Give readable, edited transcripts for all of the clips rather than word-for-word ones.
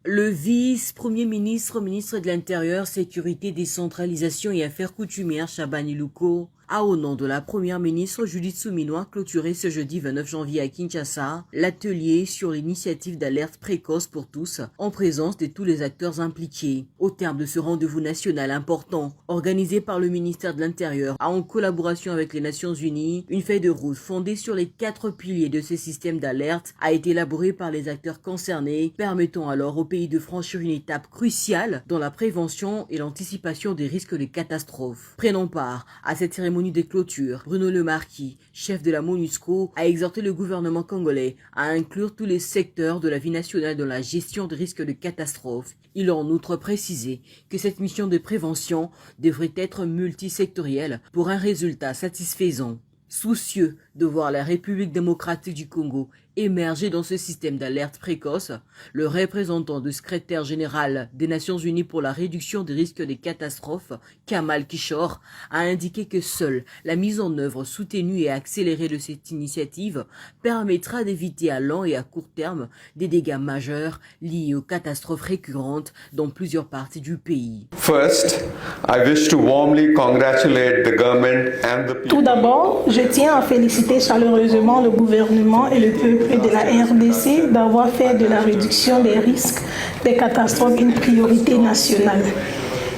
Le vice-premier ministre, ministre de l'Intérieur, Sécurité, Décentralisation et Affaires coutumières, Chabani Louko, a au nom de la première ministre Judith Suminwa clôturé ce jeudi 29 janvier à Kinshasa l'atelier sur l'initiative d'alerte précoce pour tous en présence de tous les acteurs impliqués. Au terme de ce rendez-vous national important organisé par le ministère de l'Intérieur en collaboration avec les Nations Unies, une feuille de route fondée sur les 4 piliers de ce système d'alerte a été élaborée par les acteurs concernés, permettant alors au pays de franchir une étape cruciale dans la prévention et l'anticipation des risques de catastrophes. Prenant part à cette cérémonie de clôture, Bruno Le Marquis, chef de la MONUSCO, a exhorté le gouvernement congolais à inclure tous les secteurs de la vie nationale dans la gestion des risques de catastrophes. Il a en outre précisé que cette mission de prévention devrait être multisectorielle pour un résultat satisfaisant. Soucieux de voir la République démocratique du Congo émerger dans ce système d'alerte précoce, le représentant du secrétaire général des Nations Unies pour la réduction des risques des catastrophes, Kamal Kishore, a indiqué que seule la mise en œuvre soutenue et accélérée de cette initiative permettra d'éviter à long et à court terme des dégâts majeurs liés aux catastrophes récurrentes dans plusieurs parties du pays. First, I wish to warmly congratulate the government and the people. Tout d'abord, je tiens à féliciter chaleureusement le gouvernement et le peuple de la RDC d'avoir fait de la réduction des risques des catastrophes une priorité nationale.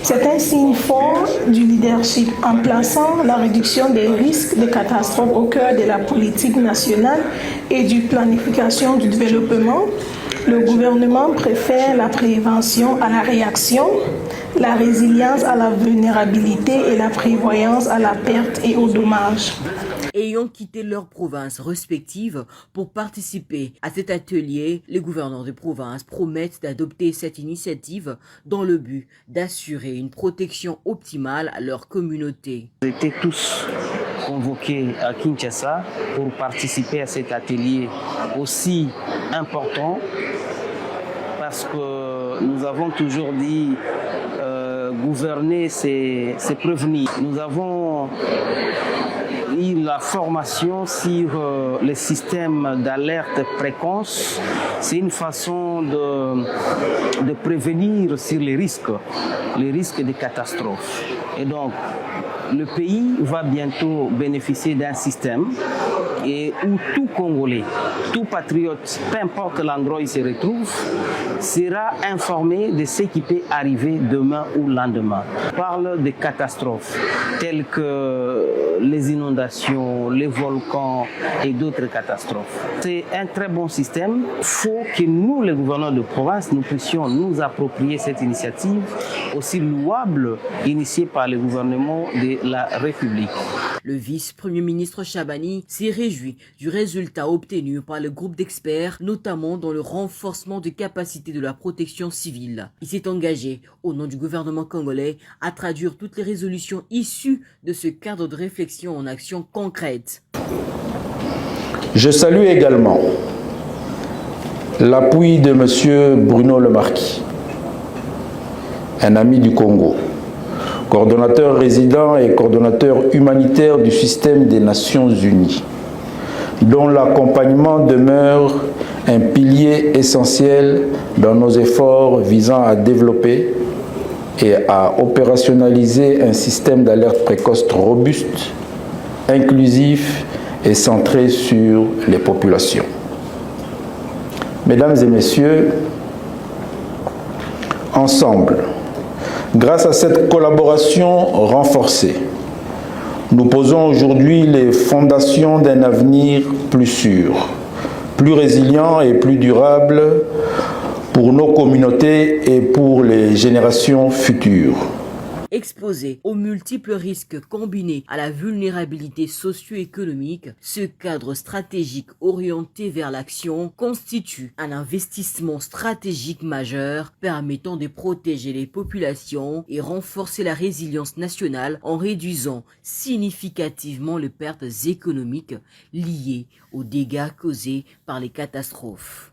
C'est un signe fort du leadership en plaçant la réduction des risques de catastrophes au cœur de la politique nationale et du planification du développement. Le gouvernement préfère la prévention à la réaction, la résilience à la vulnérabilité et la prévoyance à la perte et aux dommages. Ayant quitté leurs provinces respectives pour participer à cet atelier, les gouverneurs de province promettent d'adopter cette initiative dans le but d'assurer une protection optimale à leur communauté. Ils étaient tous convoqués à Kinshasa pour participer à cet atelier aussi important parce que nous avons toujours dit gouverner c'est prévenir. Nous avons la formation sur les systèmes d'alerte précoce. C'est une façon de prévenir sur les risques de catastrophes. Et donc, le pays va bientôt bénéficier d'un système où tout Congolais, tout patriote, peu importe l'endroit où il se retrouve, sera informé de ce qui peut arriver demain ou lendemain. On parle de catastrophes telles que les inondations, les volcans et d'autres catastrophes. C'est un très bon système. Il faut que nous, les gouverneurs de province, nous puissions nous approprier cette initiative aussi louable initiée par le gouvernement de la République. Le vice-premier ministre Chabani s'est réjoui du résultat obtenu par le groupe d'experts, notamment dans le renforcement des capacités de la protection civile. Il s'est engagé, au nom du gouvernement congolais, à traduire toutes les résolutions issues de ce cadre de réflexion en actions concrètes. Je salue également l'appui de M. Bruno Le Marquis, un ami du Congo, coordonnateur résident et coordonnateur humanitaire du système des Nations Unies, dont l'accompagnement demeure un pilier essentiel dans nos efforts visant à développer et à opérationnaliser un système d'alerte précoce robuste, inclusif et centré sur les populations. Mesdames et messieurs, ensemble, grâce à cette collaboration renforcée, nous posons aujourd'hui les fondations d'un avenir plus sûr, plus résilient et plus durable pour nos communautés et pour les générations futures. Exposé aux multiples risques combinés à la vulnérabilité socio-économique, ce cadre stratégique orienté vers l'action constitue un investissement stratégique majeur permettant de protéger les populations et renforcer la résilience nationale en réduisant significativement les pertes économiques liées aux dégâts causés par les catastrophes.